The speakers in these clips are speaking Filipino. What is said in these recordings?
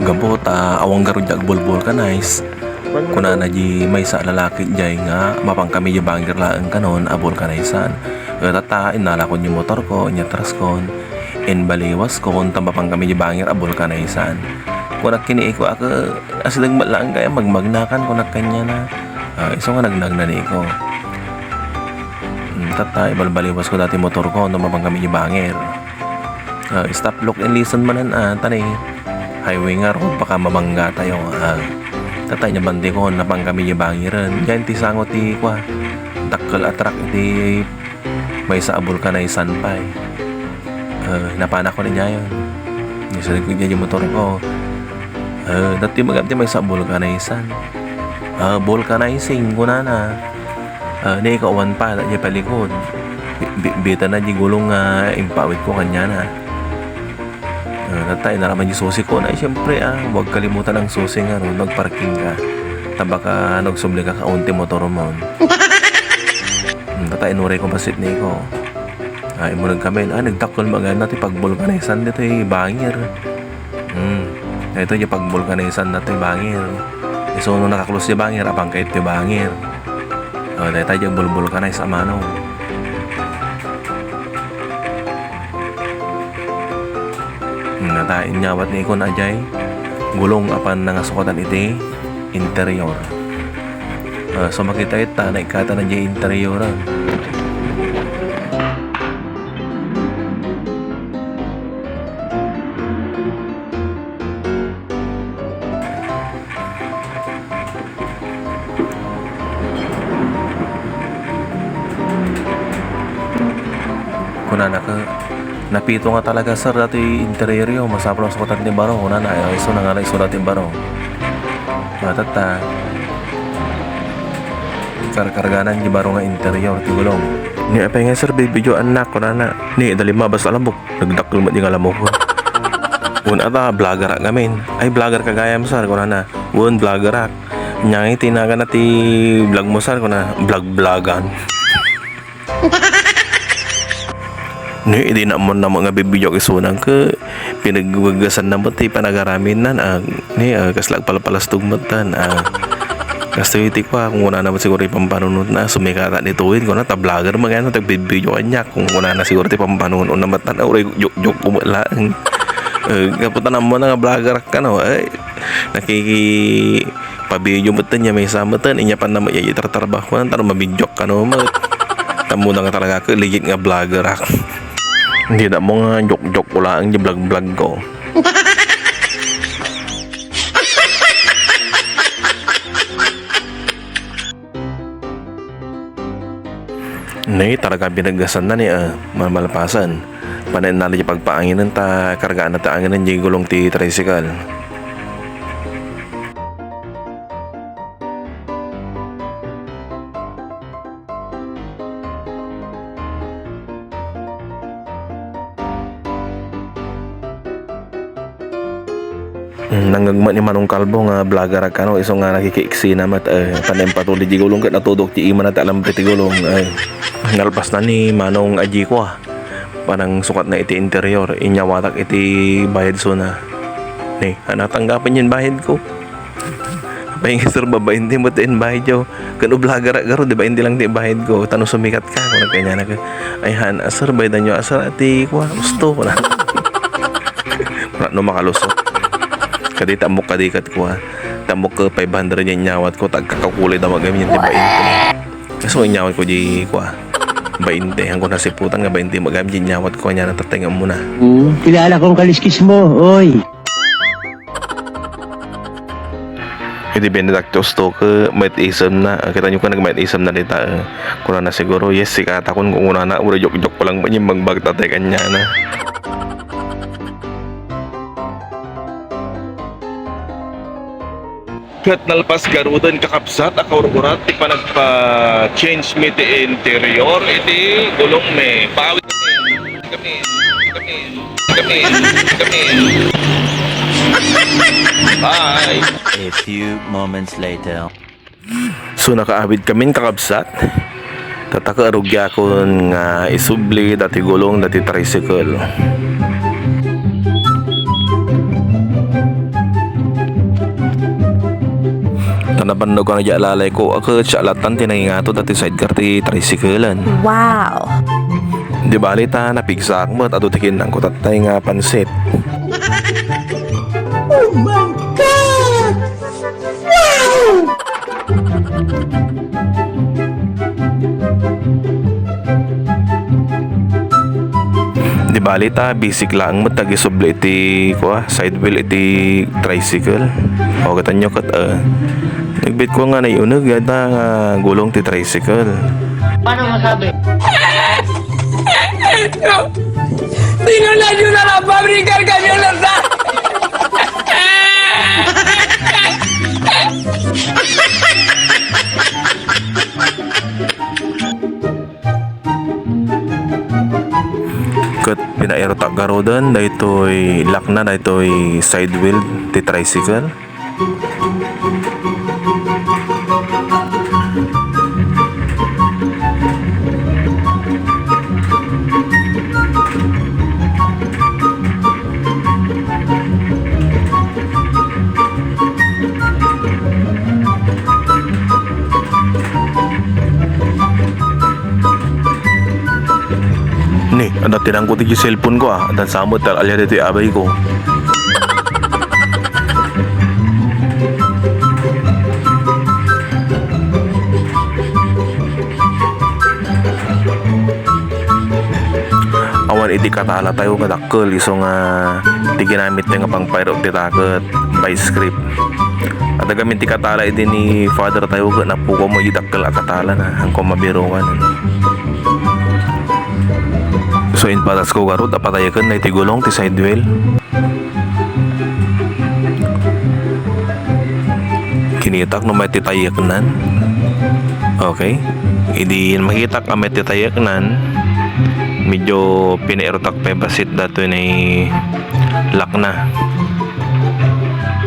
Gabot awang garud jag bulbul ka nice. Kuna na di may sa lalaki jay nga mapang kami di bangir laeng kanon abol ka naisan. Tata inala ko yung motor ko inyatras kon in baliwas kon tambapang kami di bangir abol ka naisan. Kuna kini ko ako asidag matlaan kaya magmagnakan kuna kanya na iso nga nagnag na ni ko. Tata ibalbaliwas ko dati motor ko tambapang kami di bangir. Stop look and listen manan tani highway nga road baka mabangga tayo tatay niya bandi ko napang kami niya bangiran yan ti sangot ti kwa dakkel atrak ti may sa abul ka na isanpay napana ko niya yun nisalig ko niya yung motor ko dati magabti may sa abul ka na isan vulcanizing ko na na ikawan pa na niya palikod bita na di gulong impawit ko kanya na tatay naraman yung susi ko na siyempre huwag kalimutan ang susi nga ron magparking ka tabaka nagsubli ka kaunti motor mo tatay inuray ko pasit ni ko imunag kami nagtakol mga natin pag-vulcanizan dito bangir ito yung pag-vulcanizan natin bangir so nung nakaklose yung bangir apang kahit yung bangir tayo yung vulcanize amano natain nyawat ni ko na ajay gulong apan nangasukatan iti interior so makita ita naikata na dyan interioran kunana ka napito nga talaga sir dati interior yung masapro sa kutan ni baro na iso na nga iso dati baro matata karkarganan di baro nga interior ti gulong ni apa nga sir video anak ko na ni dalima basta alambok nagdakkel mo di nga lamok ko ata vlogger ngamin ay vlogger kagayam sir ko na vlogger ak nyang tinaga na ti vlog mo sir ko na vlogan ni hindi na mo na mga bibidyo kisunang ke pinagwagasan na mo ti panagaramin nan ni kaslag palapalastog mo tan kastoy ko kung una naman siguro ipampanunod na sumikata nituin ko na ta vlogger mga na tagbibidyo kanya kung una na siguro ti pampanunod na matan uray jok kumala kaputan mo na nga vlogger ka no nakiki pabidyo mo tan niya may samatan inya pan na maitratrabahuan tano mabidyok ka no tamo na nga talaga ka legit nga vlogger ak hindi na mo nga jok-jok ko lang yung vlog-vlog ko. Nay, talaga binagasan na niya malapasan. Panayin natin yung pagpaanginan ta kargaan na taanginan yung gulong ti tricycle. Nanggagma ni Manong Kalbo nga vlogger ka no iso nga nakikiksi na mat panem patuloy di gulong kat natudok ti ima na alam ti gulong nalpas na ni Manong Aji ko panang sukat na iti interior inyawatak iti bayad so na ni natanggapan yun bayad ko pahingi sir babayin di mo ti bayad yo kano vlogger garo di ba hindi lang ti bayad ko tanong sumikat ka kung kanya na ay han sir bayadan nyo asar ati ko gusto ko na no makalusot kadi tamok kadikat ko tamok ke 500 yung nyawat ko tagkakakulay daw magamin yung 20 so nyawat ko di ko 20 ang ko nasiputan nga 20 magamin yung nyawat ko nya natatingan mo na kilala kong kaliskis mo oy hindi benedactos to ke might ism na kita nyo ka nag might ism na dita kuna na siguro yes si kata kung una na ura jok-jok pa lang ba yung magbagtatay kanya na kat nalpas garudan kakapsat akaurat ti panagpa-change mi ti interior iti gulong me pawit kami bye. A few moments later. So nakaawid kami kakabsat Tataka arugya ko nga isubli dati gulong dati tricycle. Tanabando ko na lalay ko ako siya latan tinangingato dati sidecar ti tricyclean. Wow. Di bali ta napigsak mo at tikin ang kutatay nga pansit. Oh my God! Wow! Di bali ta basic lang mo tagisubli iti side wheel iti tricycle. O katan nyo kat nagbit ko nga na iunag yata nga gulong ti tricycle. Paano masabi? Sinulan nyo na lang, pabrikan kami ulit na! Kat pinaero tagaro doon dahito'y lock na dahito'y side wheel ti tricycle. Ni, ada tinang ko ti cellphone ko dan samot tal alya dito abay ko. Awan idi katala tayo nga dakkel iso nga ti ginamit nga pang pyro ti taket by script. At gamit ti katala idi ni father tayo nga napuko mo idakkel a katala na hangko mabirongan. So in patas ko garot apatayakan na itigulong ti side wheel. Kinitak no may titayaknan. Okay. Idi makitak ang may titayaknan. Medyo pinairotak pa basit dato ni lock na.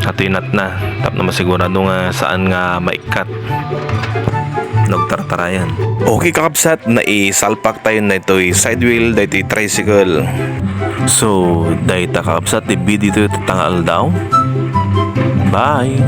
At inat na. Tap na masigurado nga saan nga maikat. Nagtartarayan. Okay kakabsat, na isalpak tayo na ito'y side wheel, na ito'y tricycle. So, dahil kakabsat, i-video ito tangal daw. Bye!